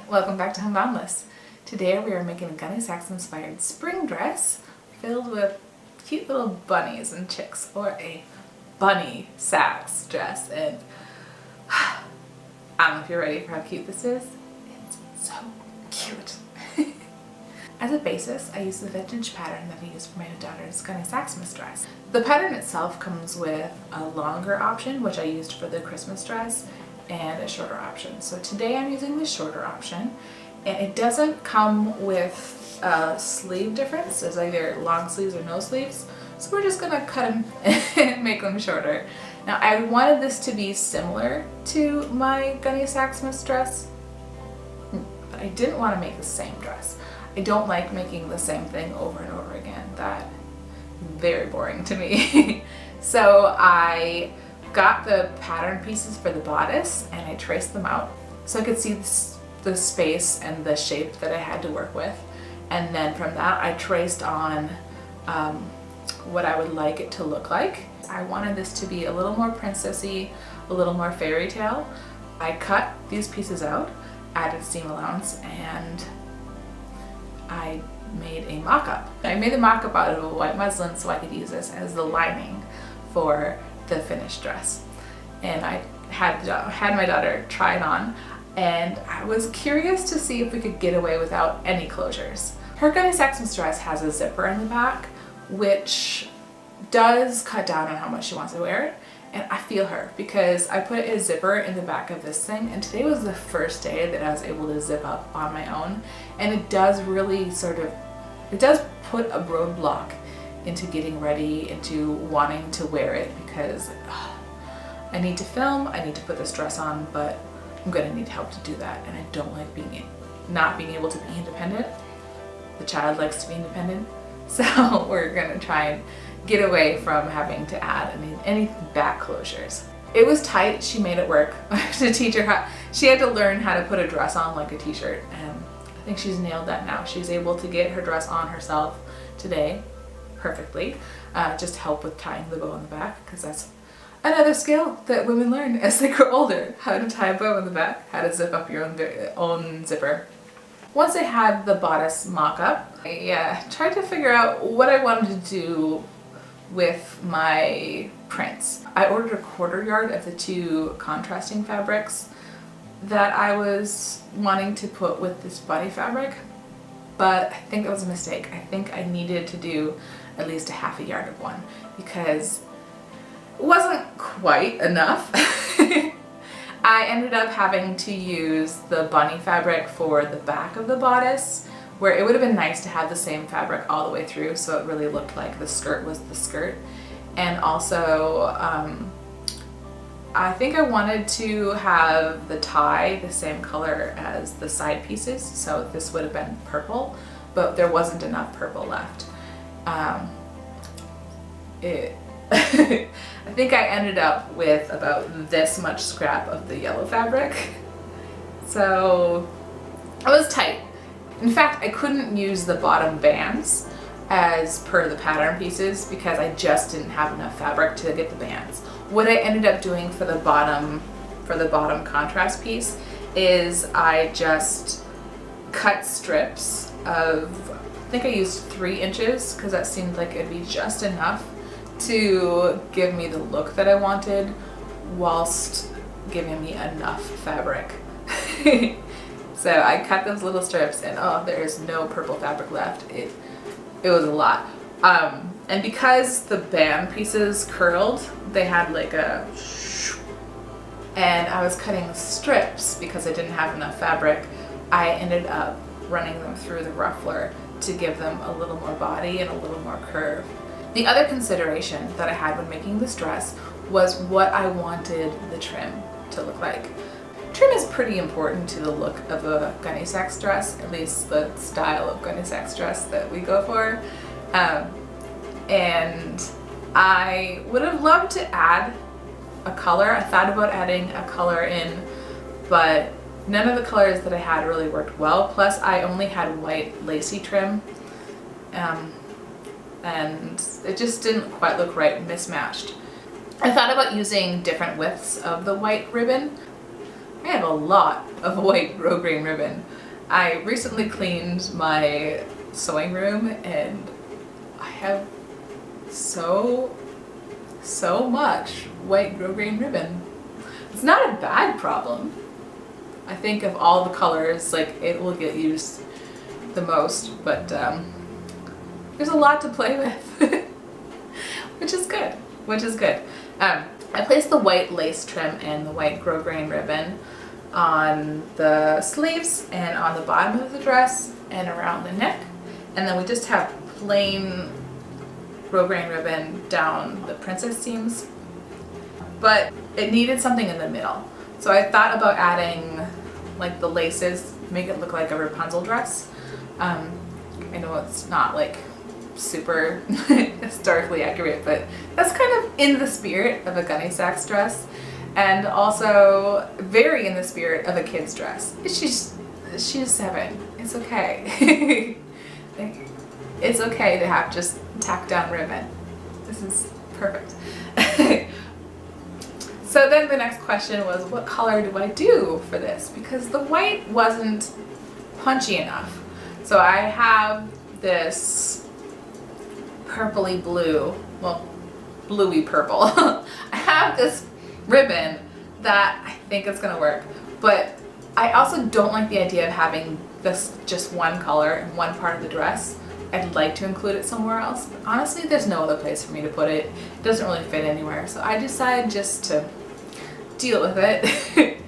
Welcome back to Hung Boundless. Today we are making a Gunne Sax inspired spring dress filled with cute little bunnies and chicks, or a Bunne Sax dress. And I don't know if you're ready for how cute this is. It's so cute. As a basis, I use the vintage pattern that I used for my daughter's Gunne Sax dress. The pattern itself comes with a longer option, which I used for the Christmas dress, and a shorter option. So today I'm using the shorter option, and it doesn't come with a sleeve difference. There's either long sleeves or no sleeves. So we're just gonna cut them and make them shorter. Now I wanted this to be similar to my Gunne Sax dress, but I didn't want to make the same dress. I don't like making the same thing over and over again. That's very boring to me. So I got the pattern pieces for the bodice and I traced them out so I could see the space and the shape that I had to work with. And then from that I traced on what I would like it to look like. I wanted this to be a little more princessy, a little more fairy tale. I cut these pieces out, added seam allowance, and I made a mock-up. I made the mock-up out of a white muslin so I could use this as the lining for the finished dress. And I had my daughter try it on, and I was curious to see if we could get away without any closures. Her Gunne Sax dress has a zipper in the back, which does cut down on how much she wants to wear it. And I feel her, because I put a zipper in the back of this thing, and today was the first day that I was able to zip up on my own, and it does really it does put a roadblock into getting ready, into wanting to wear it, because I need to film, I need to put this dress on, but I'm gonna need help to do that, and I don't like not being able to be independent. The child likes to be independent, so we're gonna try and get away from having to add any back closures. It was tight, she made it work. I had to teach her how, she had to learn how to put a dress on like a t-shirt, and I think she's nailed that now. She's able to get her dress on herself today perfectly. Just help with tying the bow in the back, because that's another skill that women learn as they grow older. How to tie a bow in the back, how to zip up your own zipper. Once I had the bodice mock-up, I tried to figure out what I wanted to do with my prints. I ordered a 1/4 yard of the two contrasting fabrics that I was wanting to put with this body fabric, but I think that was a mistake. I think I needed to do at least a 1/2 yard of one, because it wasn't quite enough. I ended up having to use the bunny fabric for the back of the bodice, where it would have been nice to have the same fabric all the way through, so it really looked like the skirt was the skirt. And also, I think I wanted to have the tie the same color as the side pieces, so this would have been purple, but there wasn't enough purple left. I think I ended up with about this much scrap of the yellow fabric, so it was tight. In fact, I couldn't use the bottom bands as per the pattern pieces because I just didn't have enough fabric to get the bands. What I ended up doing for the bottom contrast piece is I just cut strips of, I think I used 3 inches, because that seemed like it'd be just enough to give me the look that I wanted whilst giving me enough fabric. So I cut those little strips, and oh, there's no purple fabric left. It was a lot. And because the band pieces curled, they had like a, and I was cutting strips because I didn't have enough fabric. I ended up running them through the ruffler to give them a little more body and a little more curve. The other consideration that I had when making this dress was what I wanted the trim to look like. Trim is pretty important to the look of a Gunne Sax dress, at least the style of Gunne Sax dress that we go for. And I would have loved to add a color. I thought about adding a color in, but none of the colors that I had really worked well. Plus I only had white lacy trim, and it just didn't quite look right, mismatched. I thought about using different widths of the white ribbon. I have a lot of white grosgrain ribbon. I recently cleaned my sewing room and I have so much white grosgrain ribbon. It's not a bad problem. I think of all the colors, like, it will get used the most, but there's a lot to play with, which is good, I placed the white lace trim and the white grosgrain ribbon on the sleeves and on the bottom of the dress and around the neck, and then we just have plain grosgrain ribbon down the princess seams, but it needed something in the middle. So I thought about adding like the laces, make it look like a Rapunzel dress. I know it's not like super historically accurate, but that's kind of in the spirit of a Gunne Sax dress, and also very in the spirit of a kid's dress. She's 7. It's okay. It's okay to have just tacked down ribbon. This is perfect. So then the next question was, what color do I do for this? Because the white wasn't punchy enough. So I have this purpley blue, well, bluey purple. I have this ribbon that I think it's gonna work, but I also don't like the idea of having this just one color in one part of the dress. I'd like to include it somewhere else, but honestly there's no other place for me to put it. It doesn't really fit anywhere, so I decided just to deal with it.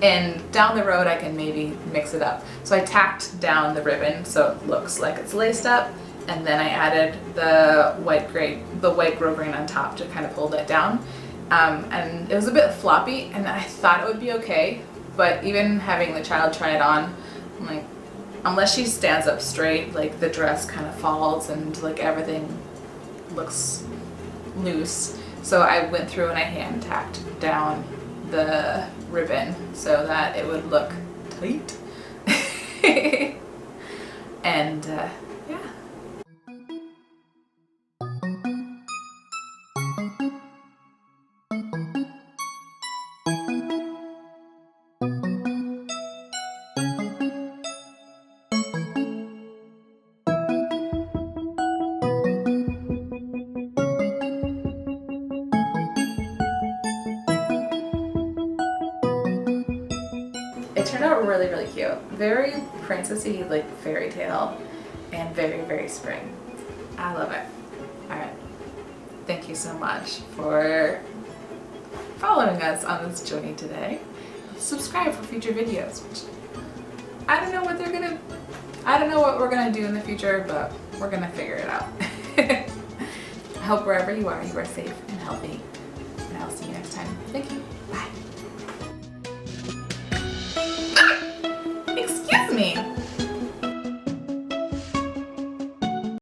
And down the road I can maybe mix it up. So I tacked down the ribbon so it looks like it's laced up, and then I added the white grosgrain on top to kind of hold that down. And it was a bit floppy and I thought it would be okay, but even having the child try it on, I'm like, unless she stands up straight, like the dress kind of falls and like everything looks loose. So I went through and I hand tacked down the ribbon so that it would look tight. And yeah. It turned out really cute. Very princessy, like fairy tale, and very spring. I love it. Alright. Thank you so much for following us on this journey today. Subscribe for future videos, which I don't know what we're gonna do in the future, but we're gonna figure it out. I hope wherever you are safe and healthy. And I'll see you next time. Thank you. Bye.